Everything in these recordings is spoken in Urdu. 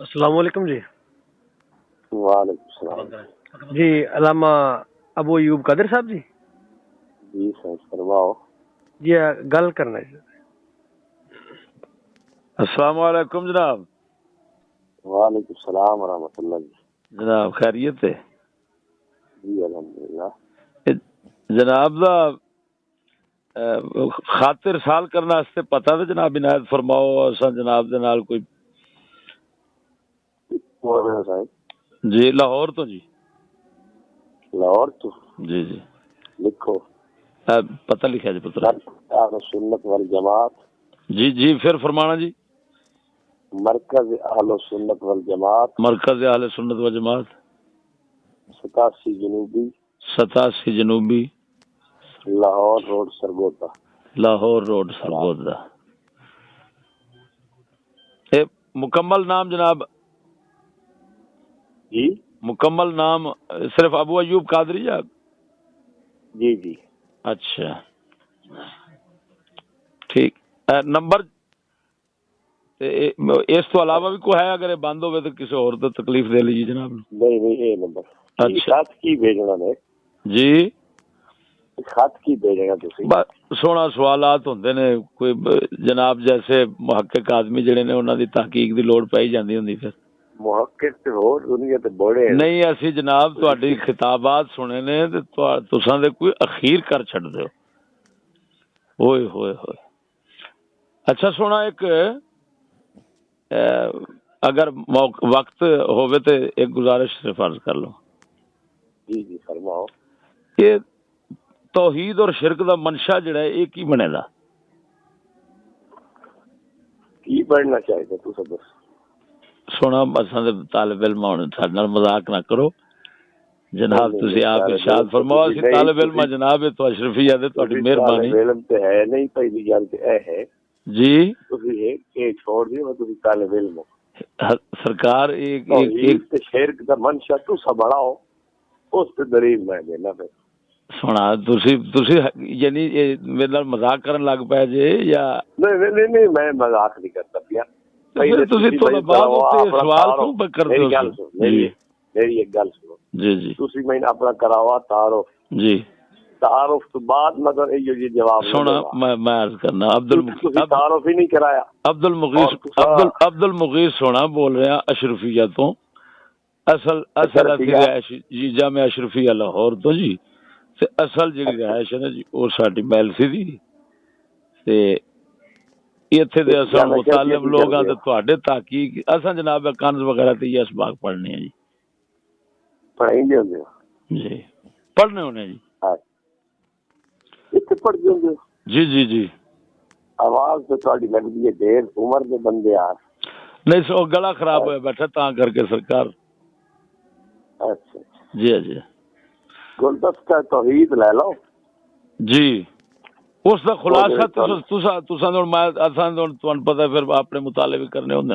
السلام علیکم جی. وعلیکم السلام جی علامہ ابو ایوب قادر صاحب جی. جی سر فرماؤ. جی گل کرنا ہے. السلام علیکم جناب. وعلیکم السلام ورحمۃ اللہ جی. جناب خیریت ہے؟ جی الحمدللہ. جناب دا خاطر سال کرنا واسطے پتہ تے جناب عنایت فرماؤ. اساں جناب دے نال کوئی صاحب جی لاہور تو جی. لاہور تو جی جی لکھو پتہ لکھا جی پتر. اہل سنت والجماعت. جی جی پھر فرمانا جی. مرکز اہل سنت والجماعت مرکز اہل سنت و جماعت 87 جنوبی 87 جنوبی لاہور روڈ سرگودا. لاہور روڈ سرگودا. اے مکمل نام جناب؟ جی مکمل نام صرف ابو ایوب قادری یا؟ جی جی. اچھا ٹھیک. نمبر اس تو علاوہ بھی کوئی ہے؟ اگر یہ بند ہوئے تو کسی اور تو تکلیف دے لیجیے جناب. نہیں یہ نمبر. اچھا خط کی بھیجنا نے جی. خط کی بھیجنا تسی. سونا سوالات ہوندے نے کوئی جناب جیسے محقق آدمی جڑے نے انہاں دی تحقیق دی لوڑ پئی جاندی ہوندی. پھر محقق تے ہور دنیا تے بڑے نہیں اسی جناب تہاڈی خطابات سنے نے تے تساں دے کوئی اخیر کر چھڈ دیو. ہوئے ہوئے ہوئے. اچھا سونا ایک اگر وقت ہوئے تو ایک گزارش صرف عرض کر لو. جی جی فرماؤ. یہ توحید اور شرک دا منشا جڑا ہے یہ کی بنے گا؟ کی بننا چاہیے تو سب بس. سونا اساں دے طالب علم ہونے ساڈے نال مذاق نہ کرو جناب. تسی آپ ارشاد فرماؤ اسی طالب علم جناب تو اشرفیہ دے تہاڈی مہربانی. طالب علم تے ہے نہیں پہلی گل تے اے ہے جی تسی ایک چھوڑ دیو تسی طالب علم ہو. سرکار ایک تے شرک دا منشا تو سنبھاؤ اس تے دلیل میں دینا. پھر سونا تسی یعنی میرے نال مذاق کرن لگ پے جے یا نہیں میں مذاق نہیں کرتا پیا. پہلے تسی طلباء تے سوال کیوں کرتے ہو؟ میری ایک گل سنو. جی جی تسی میں اپنا کراوا تعارف. جی تعارف تو بعد مگر یہ جواب سونا میں عرض کرنا تعارف ہی نہیں کرایا. عبد المغیث سونا بول رہے ہیں اشرفیہ تو. اصل رہائش جی جامع اشرفیہ لاہور تو جی. اصل جڑی رہائش ہے نا جی وہ ساڈی میلسی دی تے ایتھے دے اصل متعلم لوگاں تے تواڈے تحقیق اساں جناب کنز وغیرہ تے یہ اسباق پڑھنے ہیں جی. پڑھائیں ہوندے جی پڑھنے ہونے جی. ہاں ایتھے پڑھ ہوندے جی جی جی. آواز تے تواڈی لگدی ہے دیر عمر دے بندے آ. نہیں سو گلا خراب ہویا بیٹھا تاں کر کے سرکار. اچھا جی جی. گلدستہ توحید لے لو جی. اس دا خلاصہ تساں پتہ پھر اپنے مطالبے کرنے ہوندے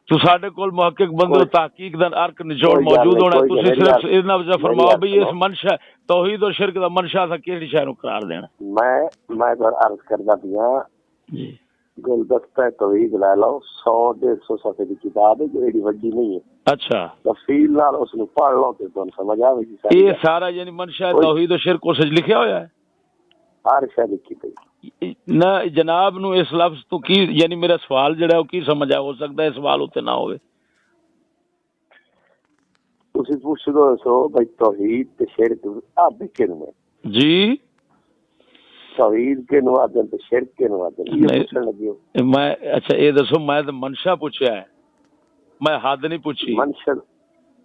تو ساڈے کول محقق بندے تحقیق دا ارک نچوڑ موجود ہونا. تسی صرف اتنا وجہ فرماؤ بھئی اس منشا توحید اور شرک دا منشا تھا کیڑی شے نو قرار دینا. میں عرض کردا پیا جی. گلدستہ توحید لے لو 100-150 صفحے دی کتاب ہے جو ایڈی وڈی نہیں ہے. اچھا تفصیل نال اس نو پڑھ لو تے تانوں سمجھ آوے گی. یہ سارا یعنی منشا توحید و شرک اس وچ لکھیا ہویا ہے. ہر شے لکھی پئی نہ جناب نو اس لفظ تو کی یعنی میرا سوال جڑا ہے وہ کی سمجھ آ ہو سکتا ہے سوال اتنے نہ ہوئے. تسی پوچھ دو سو بھائی توحید تے شرک آپ کن میں جی توحید کے نو آدم تے شرک کے نو آدم یہ پوچھن لگی ہو. میں اچھا یہ دسو میں تو منشا پوچھا ہے میں حد نہیں پوچھی.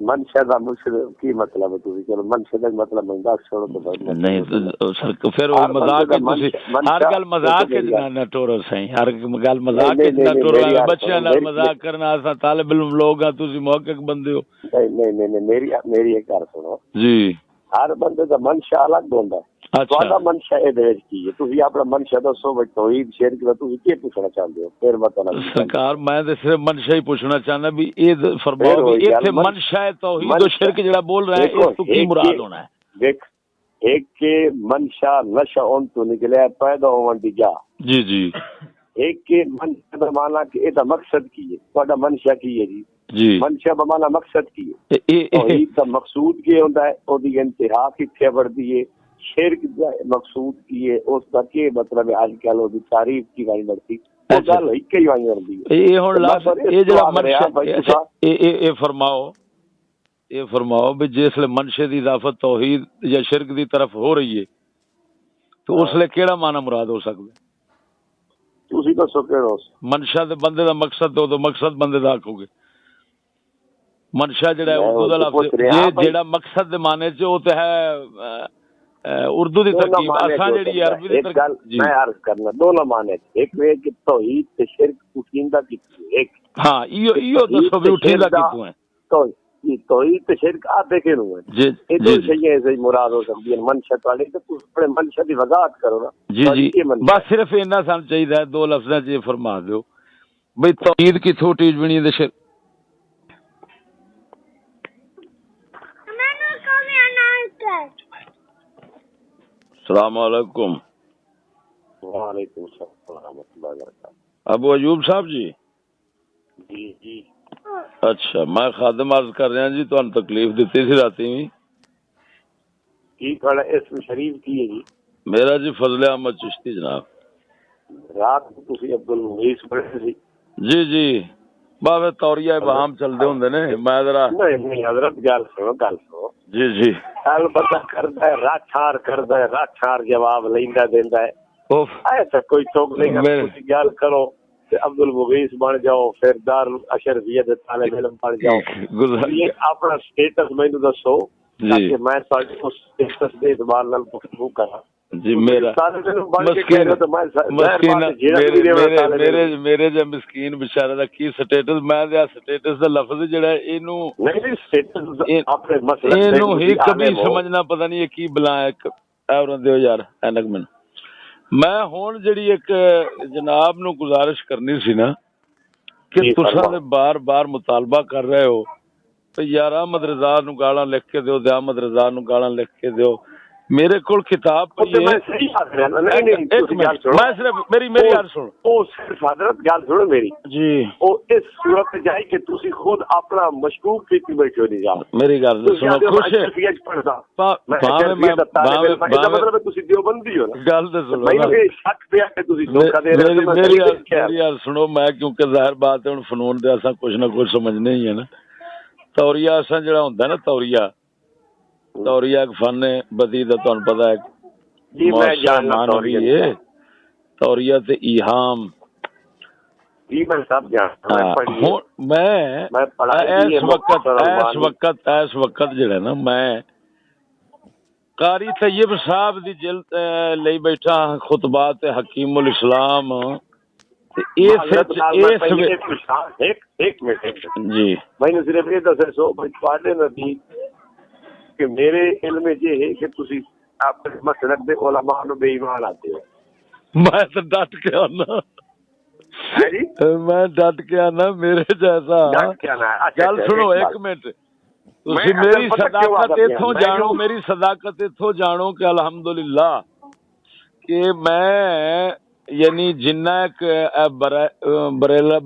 منشا دا مشرک کی مطلب ہے تسی چلو منشا دا مطلب میں دس چھوڑو تو نہیں پھر وہ مذاق ہے تسی ہر گل مذاق ہے نہ ٹورو سہی ہر گل مذاق ہے نہ ٹورو بچیاں نال مذاق کرنا اساں طالب علم لوگ ہیں تسی محقق بندے ہو. نہیں میری ایک گل سنو جی. ہر بندے دا منشا الگ ہوندا ہے. تہاڈا منشا اے دے وچ کی ہے تسی اپنا منشا دسو بھئی توحید شرک دا تسی کی پوچھنا چاہندے ہو پھر بتانا. سرکار میں تے صرف منشا ہی پوچھنا چاہنا بھی اے فرماؤ بھی ایتھے منشا توحید و شرک جڑا بول رہا ہے اس تو کی مراد ہونا ہے؟ دیکھ ایک کے منشا نشا ان تو نکلیا پیدا ہون دی جا. جی جی. ایک کے منشا دا معنی کہ اے دا مقصد کی ہے تہاڈا منشا کی ہے جی. جی منشا بمانا مقصد کی ہے، توحید کا مقصود کی ہوتا ہے، وہ انتہا کتنے بڑھتی ہے، شرک دا مقصود کی ہے، اس کا کیا مطلب ہے؟ آج کل وہ تعریف کی وانی بڑھتی وہ گل ایک ہی وانی بڑھتی ہے۔ یہ ہن لفظ یہ جڑا منشا یہ فرماؤ بھی جس منشے دی اضافت توحید یا شرک دی طرف ہو رہی ہے تو اس لیے کیڑا معنی مراد ہو سکتا ہے؟ تسی دسو کیڑا منشا دے بندے دا مقصد تو مقصد بندے دا آکھو گے، منشا جڑا ہے اردو دا لفظ یہ جڑا مقصد دے معنی چ وہ تے ہے اردو دی ترکیب، اساں جڑی عربی دی ترکیب میں عرض کرنا دونوں معنی، ایک وے کہ توحید تے شرک اٹھیندا کیتی ہے، ایک ہاں ایو دسو بھی اٹھیندا کیتوں ہے توحید تے شرک آدھے کے نو ہے جی یہ دو چیزیں ایسے مراد ہو سکتی ہیں۔ منشا والے تو تم اپنے منشا دی وضاحت کرو نا۔ جی بس صرف اتنا سان چاہیے دو لفظاں چ فرما دیو بھئی توحید کی چھوٹی بنی دے شرک۔ السلام علیکم۔ وعلیکم السلام ورحمۃ اللہ وبرکاتہ۔ ابو ایوب صاحب جی جی جی اچھا میں خادم عرض کر رہا جی تمہیں تکلیف دیتی سی راتی بھی کی کھڑا اسم شریف کی ہے جی؟ میرا جی فضل احمد چشتی جناب۔ رات کو تسی عبد المغیث پڑھے سی؟ جی جی باوے توریہ بہام چلدے ہوندے نے میں ذرا نہیں حضرت گل سنو جی جی البتہ کردا ہے راٹھار کردا ہے راٹھار جواب لیندا دیندا ہے اوف ایسا کوئی ٹوک نہیں ہے۔ تسی گل کرو تے عبد المغیث بن جاؤ پھر دار اشرفیہ دے طالب علم بن جاؤ، یہ اپنا سٹیٹس مینوں دسو تاکہ میں تہاڈے اس سٹیٹس دے اعتبار نال گفتگو کراں۔ جی میرا میرے جے مسکین بیچارے دا کی سٹیٹس میں دے سٹیٹس دا لفظ جڑا ہے اینو اینو ہی کبھی سمجھنا پتہ نہیں کی بلا ہے اور دیو یار اینک میں ہن جڑی ایک جناب نو گزارش کرنی سی نا کہ تساں دے بار بار مطالبہ کر رہے ہو کہ یار احمد رضا نو گالاں لکھ کے دیو تے احمد رضا نو گالاں لکھ کے دیو۔ میرے کول کتاب پڑھی ہے میں صرف میری عرض سن او صرف حضرت گل سنو میری جی او اس صورت جائے کہ تسی خود اپنا مشکوک کیتی بیٹھے ہو نہیں جا میری گل سنو خوش مطلب تسی دیوبندی ہو نا گل تے سنو میں شک پیا کہ تسی دھوکا دے رہے ہو۔ میری عرض سنو میں کیونکہ ظاہر بات ہے ہن فنون دے اساں کچھ نہ کچھ سمجھنے ہی ہے نا توریہ اساں جڑا ہوندا ہے نا توریہ ایک فن بدیع دا تانوں پتہ ہے جی میں جاننا توریہ تے ایہام جی میں سب جانتا میں اس وقت جڑا نا میں قاری طیب صاحب دی جلد لئی بیٹھا خطبات حکیم الاسلام ایک منٹ جی میں نے صرف یہ دسے سو پڑھنے نبی کہ میرے علم یہ ہے کہ تسی اپنے مسلک دے علماء نو بے ایمان آتے ہو۔ میں تو ڈٹ کے آنا میں ڈٹ کے آنا میرے جیسا گل سنو ایک منٹ میری صداقت اتوں جانو میری صداقت اتوں جانو کہ الحمدللہ کہ میں یعنی جنہ ایک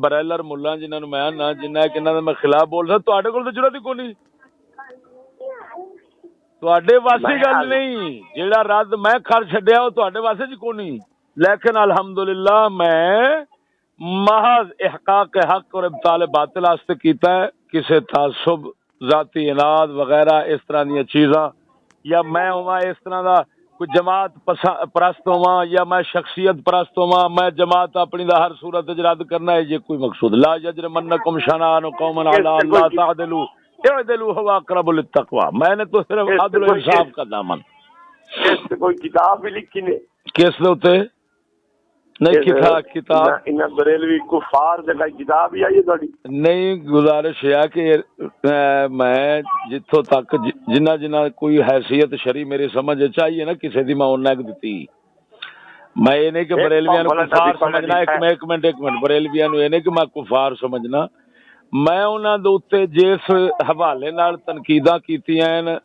بریلر ملا جنہوں میں آنا جنہ ایک انہوں نے میں خلاف بول رہا تواڈے کول تے ضرورت ہی کوئی نہیں تواڈے واسطے گل نہیں جیڑا رد میں کر چھڈیا وہ تواڈے واسطے جی کوئی نہیں لیکن الحمدللہ میں محض احقاق حق اور ابطال باطل واسطے کیتا ہے کسی تعصب ذاتی اناد وغیرہ اس طرح دی چیزاں یا میں ہوا اس طرح دا کوئی جماعت پرست ہوا یا میں شخصیت پرست ہوا میں جماعت اپنی دا ہر صورت رد کرنا ہے یہ کوئی مقصود لا یجرمنکم شنآن قوم علی الا تعدلوا اعدلوا هو اقرب للتقوی میں نے تو صرف عدل و انصاف کا دامن کوئی کتاب بھی لکھی نے کس دے اوتے نہیں کتاب ان بریلوی کفار دے کتاب ہی آئی تھوڑی نہیں گزارش ہے کہ میں جتھوں تک جنہ کوئی حیثیت شرعی میری سمجھ چاہیے نا کسی دی میں انہاں ایک دتی میں یہ نہیں کہ بریلویاں نو کفار سمجھنا ایک منٹ بریلویاں نو یہ نہیں کہ میں کفار سمجھنا میں انہاں دے اوتے جس حوالے نال تنقیداں کیتیاں ہیں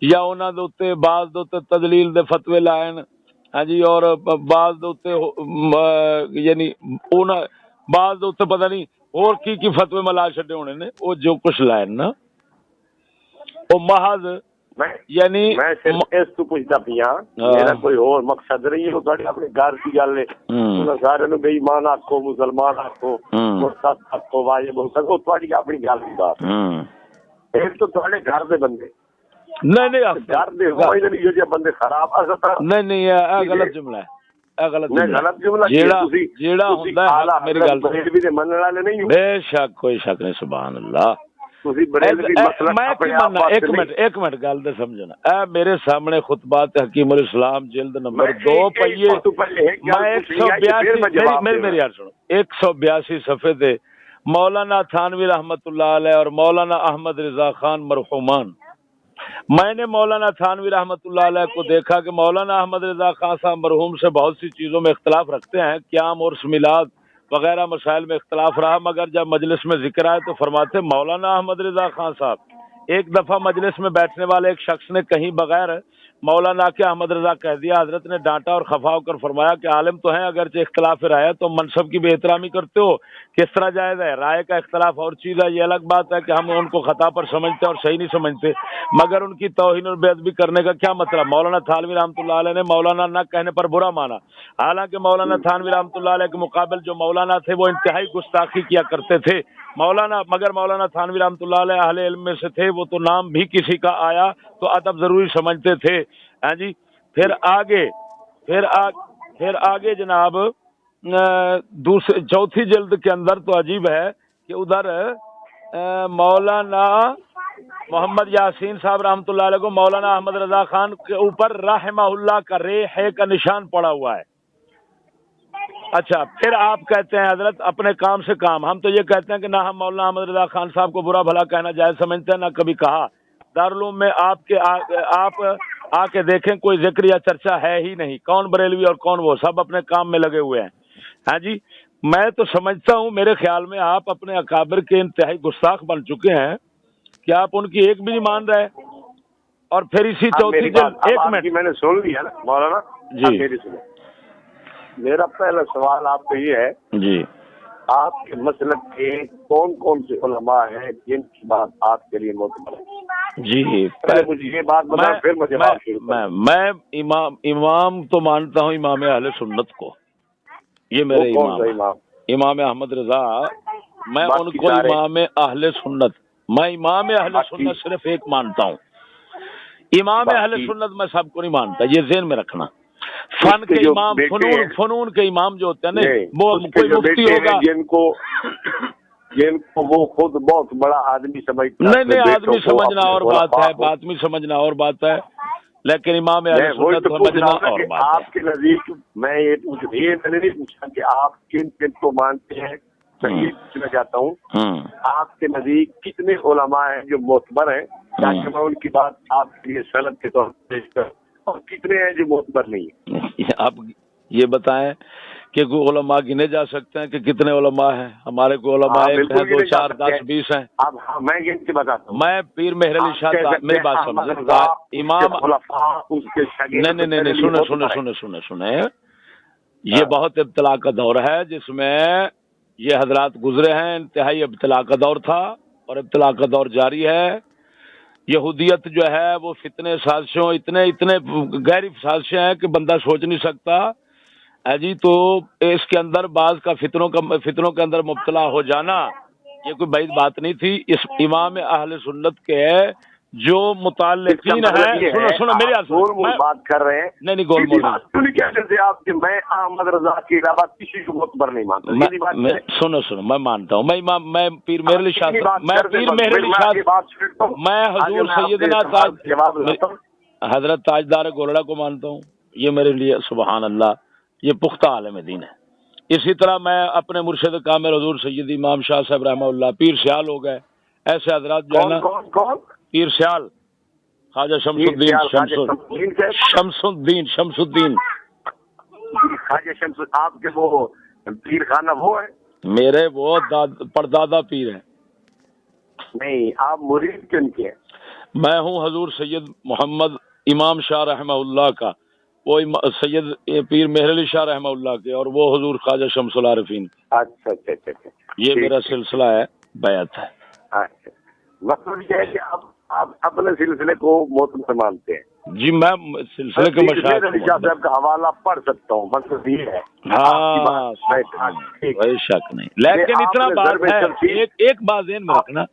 یا انہاں دے اوتے بعض دے اوتے تدلیل دے فتوی لائے ہاں جی اور بعض دے اوتے یعنی انہاں بعض دے اوتے پتہ نہیں اور کی فتوے ملا چھڈے ہونے نے وہ جو کچھ لائے نا وہ محض یعنی میں صرف اس تو پوچھتا پیا میرا کوئی اور مقصد نہیں ہے تھوڑی اپنے گھر کی گل ہے سارے نو بے ایمان آکھو مسلمان آکھو مرتد آکھو واجب آکھو تھوڑی اپنی گل کی بات ایک تو تھوڑے گھر دے بندے نہیں گھر دے ہوئے نہیں جو بندے خراب نہیں یہ غلط جملہ ہے غلط جملہ جیڑا ہوندا ہے میری گل بریلوی دے منن والے نہیں ہو بے شک کوئی شک نہیں سبحان اللہ ایک منٹ گل تو سمجھنا اے میرے سامنے خطبات حکیم الاسلام جلد نمبر 2 پڑھیے میں میری یار سنو 182 صفحے تے مولانا تھانوی رحمت اللہ علیہ اور مولانا احمد رضا خان مرحومان میں نے مولانا تھانوی رحمت اللہ علیہ کو دیکھا کہ مولانا احمد رضا خان صاحب مرحوم سے بہت سی چیزوں میں اختلاف رکھتے ہیں قیام اور میلاد وغیرہ مسائل میں اختلاف رہا مگر جب مجلس میں ذکر آئے تو فرماتے مولانا احمد رضا خان صاحب ایک دفعہ مجلس میں بیٹھنے والے ایک شخص نے کہیں بغیر مولانا کے احمد رضا کہہ دیا حضرت نے ڈانٹا اور خفا ہو کر فرمایا کہ عالم تو ہیں اگرچہ اختلاف رائے تو منصب کی بے احترامی کرتے ہو کس طرح جائز ہے رائے کا اختلاف اور چیز ہے یہ الگ بات ہے کہ ہم ان کو خطا پر سمجھتے ہیں اور صحیح نہیں سمجھتے مگر ان کی توہین اور بے ادبی کرنے کا کیا مطلب مولانا تھانوی رحمۃ اللہ علیہ نے مولانا نہ کہنے پر برا مانا حالانکہ مولانا تھانوی رحمۃ اللہ علیہ کے مقابل جو مولانا تھے وہ انتہائی گستاخی کیا کرتے تھے مگر مولانا تھانوی رحمۃ اللہ علیہ اہل علم میں سے تھے وہ تو نام بھی کسی کا آیا تو ادب ضروری سمجھتے تھے ہاں جی پھر آگے جناب چوتھی جلد کے اندر تو عجیب ہے کہ ادھر مولانا محمد یاسین صاحب رحمۃ اللہ علیہ کو مولانا احمد رضا خان کے اوپر رحمہ اللہ کا ہے کا نشان پڑا ہوا ہے اچھا پھر آپ کہتے ہیں حضرت اپنے کام سے کام ہم تو یہ کہتے ہیں کہ نہ ہم مولانا احمد رضا خان صاحب کو برا بھلا کہنا جائز سمجھتے ہیں نہ کبھی کہا دارالعلوم میں آپ آ کے دیکھیں کوئی ذکر یا چرچا ہے ہی نہیں کون بریلوی اور کون وہ سب اپنے کام میں لگے ہوئے ہیں ہاں جی میں تو سمجھتا ہوں میرے خیال میں آپ اپنے اکابر کے انتہائی گستاخ بن چکے ہیں کہ آپ ان کی ایک بھی نہیں مان رہے اور پھر اسی چوتھی جلد ایک منٹ میں نے سن لیا نا مولانا جی میرا پہلا سوال آپ کو یہ ہے جی آپ کے مسلک کے کون کون سے علماء ہیں جن کی بات آپ کے لیے معتبر ہے جی پہلے مجھے یہ بات بتائیں پھر مجھے میں امام تو مانتا ہوں امام اہل سنت کو یہ میرے امام احمد رضا میں ان کو امام اہل سنت میں امام اہل سنت صرف ایک مانتا ہوں امام اہل سنت میں سب کو نہیں مانتا یہ ذہن میں رکھنا فن کے امام فنون کے امام جو ہوتے ہیں نا وہ کوئی مفتی ہوگا جن کو وہ خود بہت بڑا آدمی سمجھتا ہے نہیں آدمی سمجھنا اور بات ہے آدمی سمجھنا اور بات ہے لیکن امام اہل سنت سمجھنا اور بات ہے آپ کے نزدیک میں یہ نہیں پوچھا کہ آپ کن کن کو مانتے ہیں میں یہ پوچھنا چاہتا ہوں آپ کے نزدیک کتنے علماء ہیں جو معتبر ہیں تاکہ میں ان کی بات آپ کے لیے سند کے طور پر پیش کروں اور کتنے ہیں جو معتبر نہیں ہیں آپ یہ بتائیں کہ کوئی علماء گنے جا سکتے ہیں کہ کتنے علماء ہیں ہمارے کو علماء ایک ہیں 2 4 10 20 ہیں میں گن کے بتاتا ہوں میں پیر مہر علی شاہ میری بات سمجھیں امام نہیں سنیں یہ بہت ابتلا کا دور ہے جس میں یہ حضرات گزرے ہیں انتہائی ابتلا کا دور تھا اور ابتلا کا دور جاری ہے یہودیت جو ہے وہ فتنے سازشوں اتنے گہری سازشیں ہیں کہ بندہ سوچ نہیں سکتا جی تو اس کے اندر بعض کا فتنوں کے اندر مبتلا ہو جانا یہ کوئی بعید بات نہیں تھی اس امام اہل سنت کے جو متعلقین ہیں سنو میری بات کر رہے ہیں نہیں گول مول آپ کہ میں احمد رضا کے علاوہ کسی کو معتبر نہیں مانتا سنو میں مانتا ہوں میں پیر مہر علی شاہ میں حضور سیدنا حضرت تاجدار گولڑا کو مانتا ہوں یہ میرے لیے سبحان اللہ یہ پختہ عالم دین ہے اسی طرح میں اپنے مرشد کامل حضور سید امام شاہ صاحب رحمہ اللہ پیر سیال ہو گئے ایسے حضرات جو ہے نا پیر سیال خواجہ شمس الدین خواجہ شمس آپ کے وہ پیر خانہ وہ ہے میرے وہ پردادا پیر ہیں نہیں آپ مرید کن کے ہیں میں ہوں حضور سید محمد امام شاہ رحمہ اللہ کا وہ سید پیر مہر علی شاہ رحمہ اللہ کے، اور وہ حضور خواجہ شمس العارفین کے۔ اچھا اچھا اچھا اچھا، یہ میرا سلسلہ ہے، بیعت ہے۔ اچھا، مطلب یہ ہے کہ آپ اپنے سلسلے کو معتبر مانتے ہیں؟ جی میں سلسلے کے مشاہد علی شاہ صاحب کا حوالہ پڑھ سکتا ہوں، مطلب یہ ہے۔ ہاں کوئی شک نہیں، لیکن اتنا بات ہے، ایک بات ذہن میں رکھنا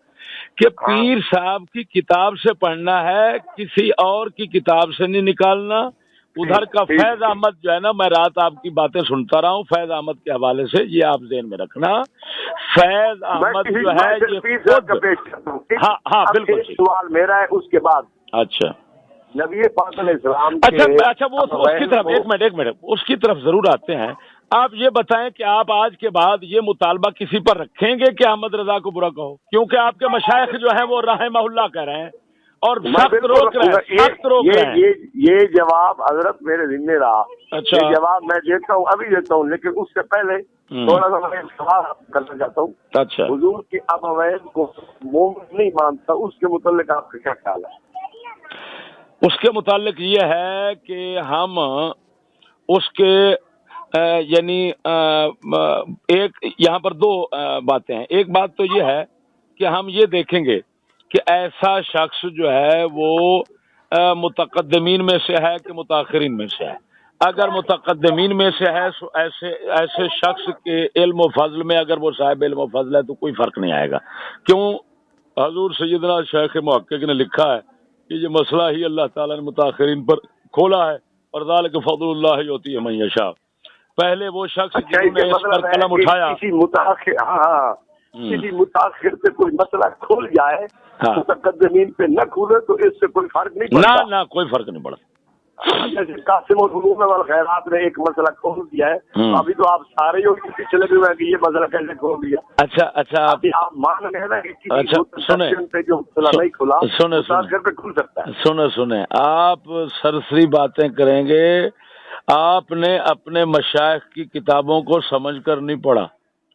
کہ پیر صاحب کی کتاب سے پڑھنا ہے، کسی اور کی کتاب سے نہیں نکالنا۔ ادھر کا فیض احمد جو ہے نا، میں رات آپ کی باتیں سنتا رہا ہوں فیض احمد کے حوالے سے، یہ آپ ذہن میں رکھنا، فیض احمد جو ہے یہ خود، ہاں بالکل سوال میرا ہے اس کے بعد۔ اچھا نبی پاک علیہ السلام، اچھا وہ اس کی طرف ایک منٹ اس کی طرف ضرور آتے ہیں۔ آپ یہ بتائیں کہ آپ آج کے بعد یہ مطالبہ کسی پر رکھیں گے کہ احمد رضا کو برا کہو؟ کیونکہ آپ کے مشائخ جو ہیں وہ رحمہ اللہ کہہ رہے ہیں اور سخت روک رہے ہیں۔ یہ جواب حضرت میرے ذمہ رہا۔ اچھا، یہ جواب میں دیتا ہوں، ابھی دیتا ہوں، لیکن اس سے پہلے تھوڑا سا میں سوال کرنا چاہتا ہوں۔ اچھا، حضور کی ابوین کو مومن نہیں مانتا، اس کے متعلق آپ کا کیا خیال ہے؟ اس کے متعلق یہ ہے کہ ہم اس کے یعنی ایک یہاں پر دو باتیں ہیں۔ ایک بات تو یہ ہے کہ ہم یہ دیکھیں گے کہ ایسا شخص جو ہے وہ متقدمین میں سے ہے کہ متاخرین میں سے ہے۔ اگر متقدمین میں سے ہے تو ایسے شخص کے علم و فضل میں اگر وہ صاحب علم و فضل ہے تو کوئی فرق نہیں آئے گا۔ کیوں؟ حضور سیدنا شیخ محقق نے لکھا ہے کہ یہ مسئلہ ہی اللہ تعالیٰ نے متاخرین پر کھولا ہے، اور ذالک فضل اللہ یؤتی من یشاء۔ پہلے وہ شخص جنہوں نے اس پر قلم اٹھایا، کسی متاخر پہ کوئی مسئلہ کھول جائے، متقدمین پہ نہ کھولے تو اس سے کوئی فرق نہیں پڑتا۔ نہ کوئی فرق نہیں پڑتا۔ جیسے قاسم العلوم والخیرات نے ایک مسئلہ کھول دیا ہے، ابھی تو آپ سارے ہی اس کے چلے ہوئے ہیں کہ یہ مسئلہ کیسے کھول دیا۔ اچھا ابھی آپ مان رہے ہیں نا کہ کسی متقدم پہ جو مسئلہ نہیں کھلا متاخر پہ کھل سکتا ہے۔ سنیں آپ سرسری باتیں کریں گے، آپ نے اپنے مشائخ کی کتابوں کو سمجھ کر نہیں پڑھا،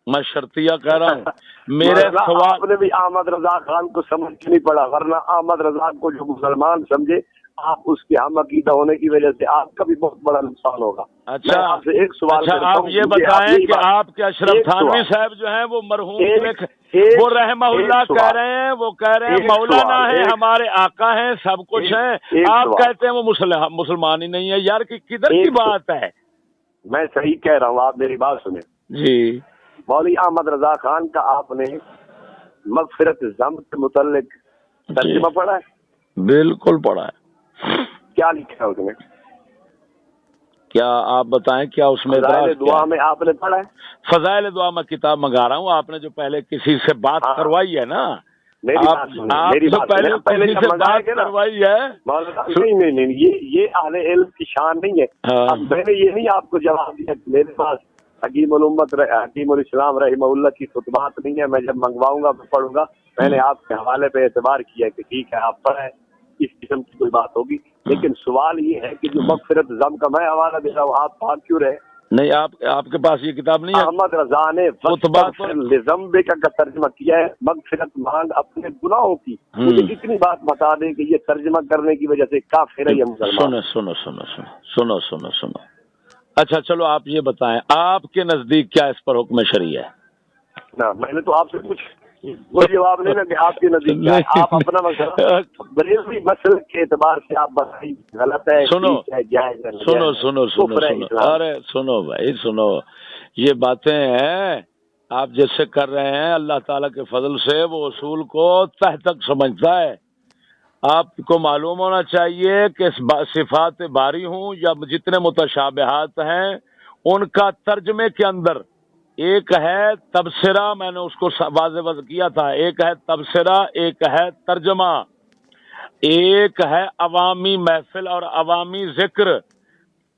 میں شرطیہ کہہ رہا ہوں۔ میرے سوال، آپ نے بھی احمد رضا خان کو سمجھ کے نہیں پڑھا، ورنہ احمد رضا کو جو مسلمان سمجھے آپ اس کے ہم عقیدہ ہونے کی وجہ سے آپ کا بھی بہت بڑا نقصان ہوگا۔ اچھا آپ سے ایک سوال آپ یہ بتائیں کہ آپ کے اشرف تھانوی صاحب جو ہیں وہ مرحوم وہ رحمہ اللہ کہہ رہے ہیں، وہ کہہ رہے ہیں مولانا ہیں، ہمارے آقا ہیں، سب کچھ ہیں، آپ کہتے ہیں وہ مسلمان ہی نہیں ہے۔ یار کدھر کی بات ہے؟ میں صحیح کہہ رہا ہوں، آپ میری بات سنیں جی۔ مولوی احمد رضا خان کا آپ نے مغفرت ذنب کے متعلق ترجمہ پڑھا ہے؟ بالکل پڑھا ہے۔ کیا لکھا ہے اس میں؟ کیا آپ بتائیں، کیا اس میں فضائل دعا میں آپ نے پڑھا ہے؟ فضائل دعا میں کتاب منگا رہا ہوں، آپ نے جو پہلے کسی سے بات کروائی ہے نا، آپ جو پہلے کسی سے بات کروائی ہے، نہیں، یہ اہل علم کی شان نہیں ہے۔ میں نے یہ نہیں آپ کو جواب دیا، میرے پاس حکیم الامت حکیم الاسلام رحمہ اللہ کی خطبات نہیں ہے، میں جب منگواؤں گا میں پڑھوں گا۔ میں نے آپ کے حوالے پہ اعتبار کیا کہ ٹھیک ہے آپ پڑھیں، اس قسم کی کوئی بات ہوگی، لیکن سوال یہ ہے کہ جو مغفرت ذنب کا میں حوالہ دے رہا ہوں آپ پاک کیوں رہے؟ نہیں، آپ کے پاس یہ کتاب نہیں ہے؟ احمد رضا نے ذنب کا ترجمہ کیا ہے، مغفرت مانگ اپنے گناہوں کی۔ مجھے اتنی بات بتا دیں کہ یہ ترجمہ کرنے کی وجہ سے کافر ہے یہ مسلمان؟ سنو۔ اچھا چلو آپ یہ بتائیں، آپ کے نزدیک کیا اس پر حکم شرعی ہے؟ نہ میں نے تو آپ سے کچھ وہ جواب نہیں نا کہ آپ کے نزدیک کیا ہے، آپ اپنا مسئلہ بریلوی مسئلہ کے اعتبار سے آپ بتائیں، غلط ہے سنو ارے سنو بھائی سنو، یہ باتیں ہیں آپ جیسے کر رہے ہیں، اللہ تعالیٰ کے فضل سے وہ اصول کو تہ تک سمجھتا ہے۔ آپ کو معلوم ہونا چاہیے کہ صفات باری ہوں یا جتنے متشابہات ہیں ان کا ترجمے کے اندر ایک ہے تبصرہ، میں نے اس کو واضح کیا تھا، ایک ہے تبصرہ، ایک ہے ترجمہ، ایک ہے عوامی محفل اور عوامی ذکر۔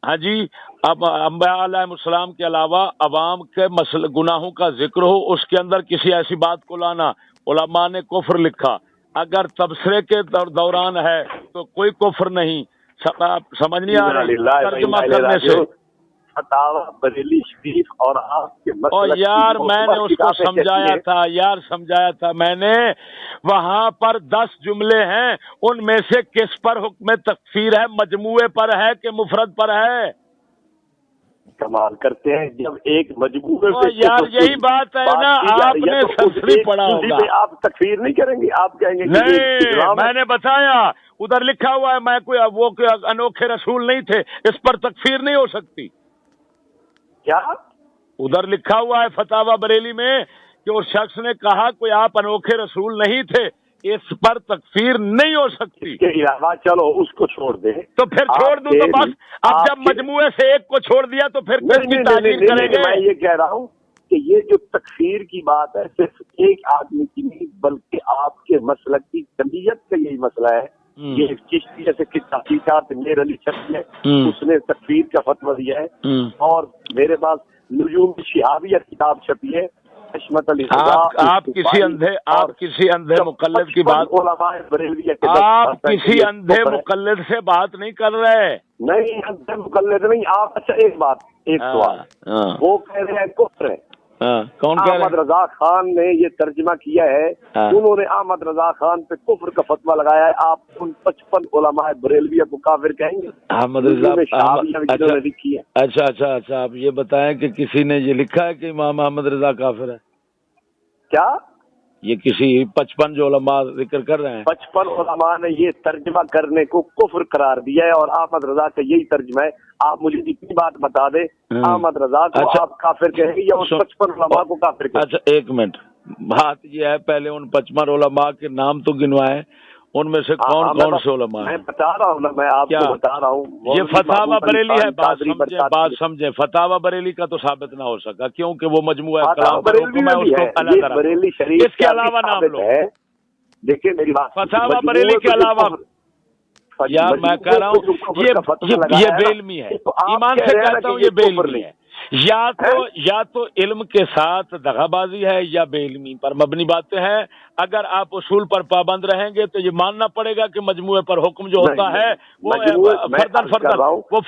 ہاں جی، اب انبیاء علیہ السلام کے علاوہ عوام کے گناہوں کا ذکر ہو، اس کے اندر کسی ایسی بات کو لانا، علماء نے کفر لکھا۔ اگر تبصرے کے دوران ہے تو کوئی کفر نہیں، سمجھ نہیں آ رہی ترجمہ کرنے سے۔ فتاوا بریلی شریف اور آپ کے مسلک کی یار میں نے اس کو کتابیں سمجھایا تھا میں نے، وہاں پر 10 جملے ہیں، ان میں سے کس پر حکم تکفیر ہے، مجموعے پر ہے کہ مفرد پر ہے؟ کمال کرتے ہیں، جب ایک مجموعے سے یار یہی بات ہے نا، آپ نے سنسکرت پڑھا ہوگا، آپ تکفیر نہیں کریں گے، آپ کہیں گے نہیں میں نے بتایا ادھر لکھا ہوا ہے، میں کوئی انوکھے رسول نہیں تھے، اس پر تکفیر نہیں ہو سکتی۔ کیا ادھر لکھا ہوا ہے فتاوا بریلی میں کہ اس شخص نے کہا کوئی آپ انوکھے رسول نہیں تھے، اس پر تکفیر نہیں ہو سکتی۔ اس کے علاوہ چلو اس کو چھوڑ دیں، تو پھر چھوڑ دوں تو بس، اب جب مجموعے سے ایک کو چھوڑ دیا تو پھر کس کی تعجیل کریں گے؟ میں یہ کہہ رہا ہوں کہ یہ جو تکفیر کی بات ہے صرف ایک آدمی کی نہیں، بلکہ آپ کے مسلک کی جمعیت کا یہی مسئلہ ہے۔ یہ چشتی جیسے کہ تحقیقات میر علی چھپی ہے، اس نے تکفیر کا فتویٰ دیا ہے، اور میرے پاس نجوم شہابیہ کتاب چھپی ہے، حشمت علی آپ کسی اندھے مقلد کی بات، آپ کسی اندھے مقلد سے بات نہیں کر رہے۔ نہیں اندھے مقلد نہیں آپ۔ اچھا ایک سوال، وہ کہہ رہے ہیں کفر ہے، کون کہہ رہے ہیں؟ احمد رضا خان نے یہ ترجمہ کیا ہے، انہوں نے احمد رضا خان پہ کفر کا فتویٰ لگایا ہے، آپ ان 55 علماء بریلویہ کو کافر کہیں گے؟ احمد رضا لکھی ہے۔ اچھا آپ یہ بتائیں کہ کسی نے یہ لکھا ہے کہ امام احمد رضا کافر ہے؟ کیا یہ کسی 55 جو علماء ذکر کر رہے ہیں، 55 علماء نے یہ ترجمہ کرنے کو کفر قرار دیا ہے، اور احمد رضا کا یہی ترجمہ ہے۔ آپ مجھے اتنی بات بتا دیں، احمد رضا کو آپ کافر کہیں گے یا ان 55 علماء کو کافر کہیں گے؟ اچھا ایک منٹ، بات یہ ہے پہلے ان 55 علماء کے نام تو گنوائے، ان میں سے کون کون سے علماء میں بتا رہا ہوں نا، میں آپ کو بتا رہا ہوں، یہ فتاوا بریلی ہے، بات سمجھیں، فتاوا بریلی کا تو ثابت نہ ہو سکا کیونکہ وہ مجموعہ کلام پر حکم ہے، اس کو علیحدہ رکھو۔ بریلی شریف اس کے علاوہ نام لو، دیکھیں میری بات، فتاوا بریلی کے علاوہ یار میں کہہ رہا ہوں یہ بے علمی ہے، ایمان سے کہتا ہوں یہ بے علمی ہے، یا تو علم کے ساتھ دغا بازی ہے یا بے علمی پر مبنی باتیں ہیں۔ اگر آپ اصول پر پابند رہیں گے تو یہ ماننا پڑے گا کہ مجموعے پر حکم جو ہوتا ہے وہ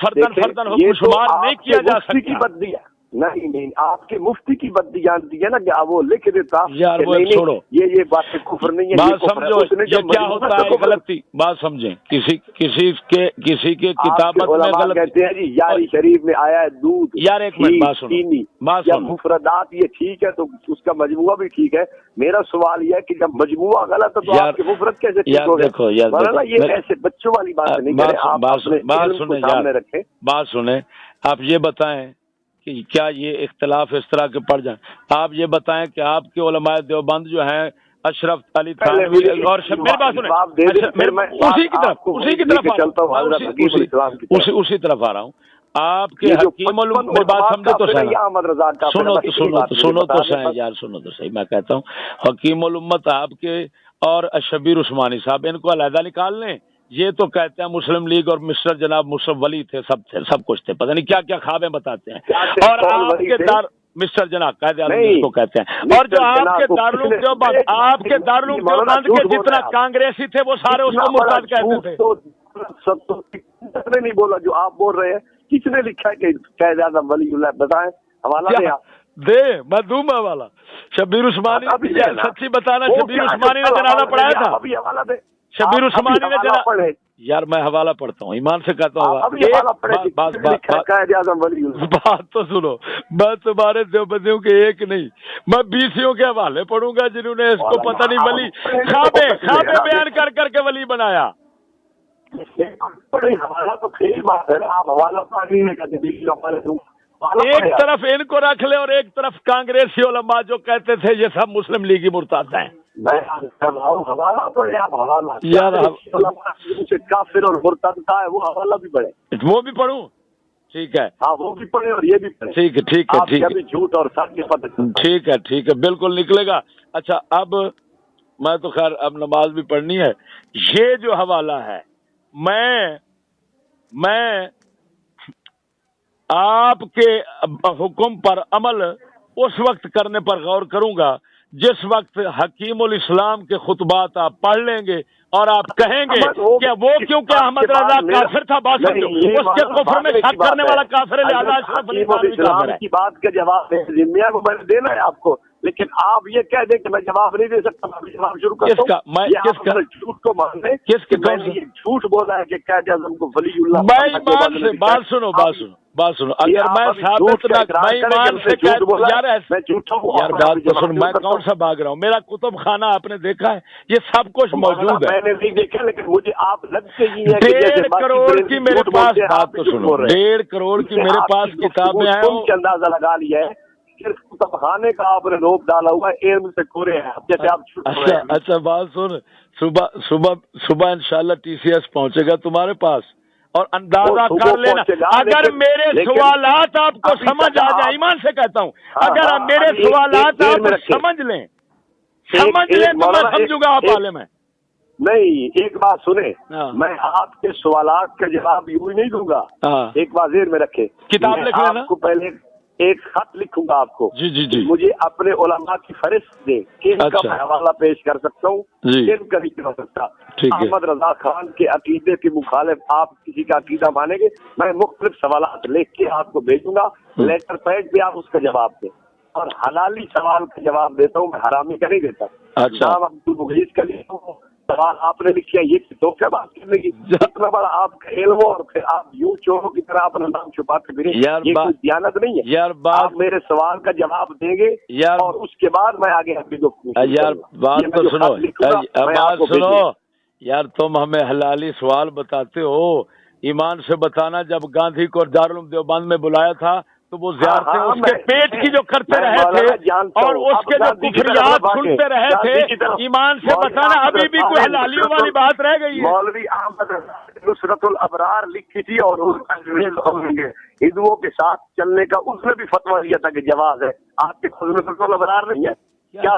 فردن حکم شمار نہیں کیا جا سکتا۔ نہیں آپ کے مفتی کی بدی جانتی ہے نا کہ وہ لکھ دیتا یار، وہ چھوڑو، یہ باتیں کفر نہیں ہے، بات سمجھو، یہ کیا ہوتا ہے غلطی، بات سمجھیں، کسی کے کتابت میں غلطی کہتے ہیں جی یاری شریف میں آیا ہے دودھ، یار ایک منٹ بات سنو، مفردات یہ ٹھیک ہے تو اس کا مجموعہ بھی ٹھیک ہے۔ میرا سوال یہ ہے کہ جب مجموعہ غلط ہے تو آپ کے مفرد کیسے ٹھیک ہو گئے؟ یہ ایسے بچوں والی بات نہیں کریں، آپ رکھیں۔ بات سنیں، آپ یہ بتائیں کہ کیا یہ اختلاف اس طرح کے پڑ جائیں؟ آپ یہ بتائیں کہ آپ کے علماء دیوبند جو ہیں اشرف علی تھانوی اور میری بات سنیں، اسی طرف آ رہا ہوں، آپ کے حکیم الامت بات سمجھے تو سنو تو صحیح یار، سنو تو صحیح، میں کہتا ہوں حکیم الامت آپ کے اور شبیر عثمانی صاحب ان کو علیحدہ نکال لیں۔ یہ تو کہتے ہیں مسلم لیگ اور مسٹر جناب مشرف ولی تھے، سب کچھ تھے، پتہ نہیں کیا کیا خوابیں بتاتے ہیں، اور آپ کے مسٹر جناب قائد اعظم جس کو کہتے ہیں، اور جو آپ کے دارالعلوم دیوبند کے جتنا کانگریسی تھے وہ سارے اس کو مرتد کہتے تھے۔ سب تو نہیں بولا جو آپ بول رہے ہیں، کس نے لکھا ہے کہ قائد اعظم ولی اللہ؟ بتائیں، حوالہ دے میں دوں میں حوالہ۔ شبیر عثمانی، سچی بتانا، شبیر عثمانی نے جنازہ پڑھایا تھا؟ ابھی حوالہ دے، شبیر عثمانی نے جنازہ، یار میں حوالہ پڑھتا ہوں، ایمان سے کہتا ہوں، بات تو سنو، میں تمہارے دیوبندیوں کے ایک نہیں، میں 20 کے حوالے پڑھوں گا جنہوں نے اس کو پتہ نہیں ولی خوابیں بیان کر کے ولی بنایا۔ ایک طرف ان کو رکھ لے اور ایک طرف کانگریسی علماء جو کہتے تھے یہ سب مسلم لیگی مرتد ہیں۔ یار کافر اور مرتد کا ہے وہ حوالہ بھی پڑھے، وہ بھی پڑھوں، ٹھیک ہے، ہاں وہ بھی پڑھے اور یہ بھی پڑھے، ٹھیک ہے، جھوٹ اور سچ کے پتہ، ٹھیک ہے، بالکل نکلے گا۔ اچھا اب میں تو خیر اب نماز بھی پڑھنی ہے، یہ جو حوالہ ہے میں آپ کے حکم پر عمل اس وقت کرنے پر غور کروں گا جس وقت حکیم الاسلام کے خطبات آپ پڑھ لیں گے اور آپ کہیں گے کہ وہ کیونکہ احمد رضا کافر تھا، بات سمجھو، اس کے کفر میں شک کرنے والا کافر ہے، لہذا اشرف علی تھانوی کافر ہے. کی بات کا جواب ذمہ کو میں نے دینا ہے آپ کو، لیکن آپ یہ کہہ دیں کہ میں جواب نہیں دے سکتا. میں جواب شروع کرتا ہوں. کس کا؟ میں کس کا جھوٹ کو مان لیں، کس کے میں نے یہ جھوٹ بولا ہے کہ قائد اعظم کو ولی اللہ. میں ایمان سے بات سنو، اگر میں ثابت نہ، میں ایمان سے میں جھوٹا ہوں. یار بات تو سن، میں کون سا بھاگ رہا ہوں؟ میرا کتب خانہ آپ نے دیکھا ہے، یہ سب کچھ موجود ہے. میں نے نہیں دیکھا، لیکن مجھے آپ لگتے ہی ہیں 1.5 کروڑ کی میرے پاس، بات تو سنو، 1.5 کروڑ کی میرے پاس کتابیں ہیں. اندازہ لگا لیا ہے، صرف کتب خانے کا آپ نے روپ ڈالا ہوا ہے، علم سے کورے ہیں جیسے آپ. اچھا بات سن، صبح انشاءاللہ ٹی سی ایس پہنچے گا تمہارے پاس، اور اندازہ کر لینا اگر میرے سوالات آپ کو سمجھ آ جائیں، ایمان سے کہتا ہوں، اگر میرے سوالات آپ سمجھ لیں تو میں سمجھوں گا آپ عالم ہیں. نہیں، ایک بات سنیں، میں آپ کے سوالات کا جواب یوں ہی نہیں دوں گا. ایک بات ذہن میں رکھے، کتاب لکھ لینا. آپ کو پہلے ایک خط لکھوں گا آپ کو. جی مجھے اپنے علماء کی فہرست دیں کہ ان کا میں حوالہ پیش کر سکتا ہوں، ان کا نہیں کر سکتا. احمد رضا خان کے عقیدے کے مخالف آپ کسی کا عقیدہ مانیں گے، میں مختلف سوالات لکھ کے آپ کو بھیجوں گا، لیٹر پیڈ پہ آپ اس کا جواب دیں. اور حلالی سوال کا جواب دیتا ہوں، میں حرامی کا نہیں دیتا. نام عبدالمغیث کا لیتا ہوں، سوال آپ نے لکھا، یہ تو کیا بات کرنے کی؟ اتنا بڑا آپ کا علم ہو اور پھر آپ یوں چوروں کی طرح اپنا نام چھپاتے پھریں، یہ کوئی دیانت نہیں ہے. آپ میرے سوال کا جواب دیں گے اور اس کے بعد میں آگے آپ کی گفتگو. یار بات تو سنو یار، تم ہمیں حلالی سوال بتاتے ہو. ایمان سے بتانا، جب گاندھی کو دارالعلوم دیوبند میں بلایا تھا تو وہ زیارتیں اس کے پیٹ کی جو کرتے رہے تھے اور اس کے جو کفریات سنتے رہے تھے، ایمان سے بتانا ابھی بھی کوئی حلالیوں والی بات رہ گئی ہے. مولوی احمد نصرت الابرار لکھی تھی اور ہندوؤں کے ساتھ چلنے کا اس نے بھی فتویٰ دیا تھا کہ جواز ہے. آپ کے نصرت الابرار نہیں ہے کیا؟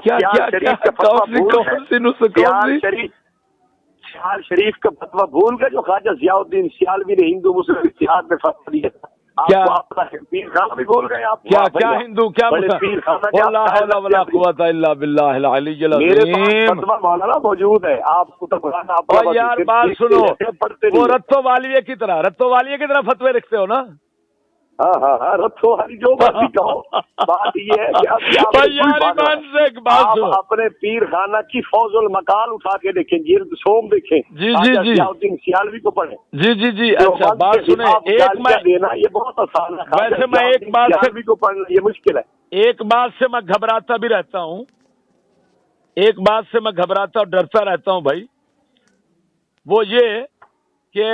شہر شریف کا فتویٰ بھول گئے جو خواجہ ضیاء الدین سیالوی نے ہندو مسلم اتحاد میں فتویٰ دیا تھا. کیا پیر خانہ بھی بول گئے آپ؟ کیا ہندو کیا لا حول ولا قوت الا باللہ العلی العظیم. مولانا موجود ہے، آپ کو یار بات سنو، وہ رتو والیے کی طرح فتوے لکھتے ہو نا. ہاں رتو والی جو مرضی کہو، بات یہ ہے کہ آپ اپنے پیر خانہ کی فوز المقال اٹھا کے دیکھیں، جلد سوم دیکھیں، سیالوی کو پڑھیں. جی اچھا بات سنیں، ایک میں دینا یہ بہت آسان ہے. ویسے میں ایک بات سے کو پڑھنا یہ مشکل ہے. ایک بات سے میں گھبراتا بھی رہتا ہوں، ایک بات سے میں گھبراتا اور ڈرتا رہتا ہوں بھائی، وہ یہ کہ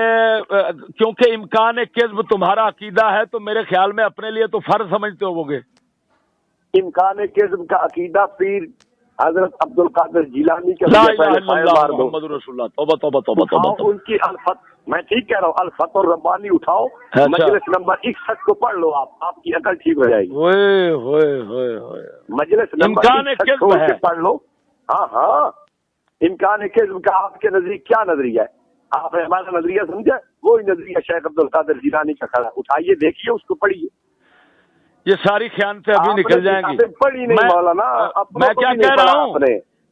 کیونکہ امکان کذب تمہارا عقیدہ ہے تو میرے خیال میں اپنے لیے تو فرض سمجھتے ہو گے. امکان کذب کا عقیدہ پیر حضرت عبد القادر جیلانی کا محمد رسول اللہ. توبہ ان کی الفت، میں ٹھیک کہہ رہا ہوں، الفت الربانی اٹھاؤ، مجلس نمبر 61 کو پڑھ لو، آپ کی عقل ٹھیک ہو جائے گی. مجلس نمبر 61 پڑھ لو. ہاں امکان کذب کا آپ کے نزدیک کیا نظریہ ہے؟ آپ نے ہمارا نظریہ سمجھا؟ وہی نظریہ شیخ عبد القادر جیلانی کا کھڑا، اٹھائیے دیکھیے، اس کو پڑھیے. یہ ساری خیانتیں ابھی نکل جائیں گی. پڑھی نہیں مولانا، میں کیا کہہ رہا ہوں،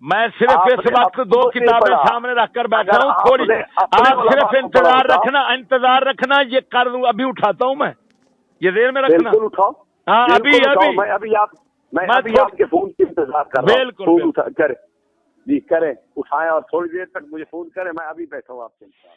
میں صرف اس وقت 2 کتابیں سامنے رکھ کر بیٹھا ہوں. تھوڑی آپ صرف انتظار رکھنا، یہ کر دوں، ابھی اٹھاتا ہوں میں، یہ دیر میں رکھنا. اٹھاؤ. ہاں میں ابھی آپ کے فون کی انتظار کر رہا ہوں. بالکل کریں، جی کریں، اٹھائیں اور تھوڑی دیر تک مجھے فون کریں، میں ابھی بیٹھا ہوں آپ کے انتظار.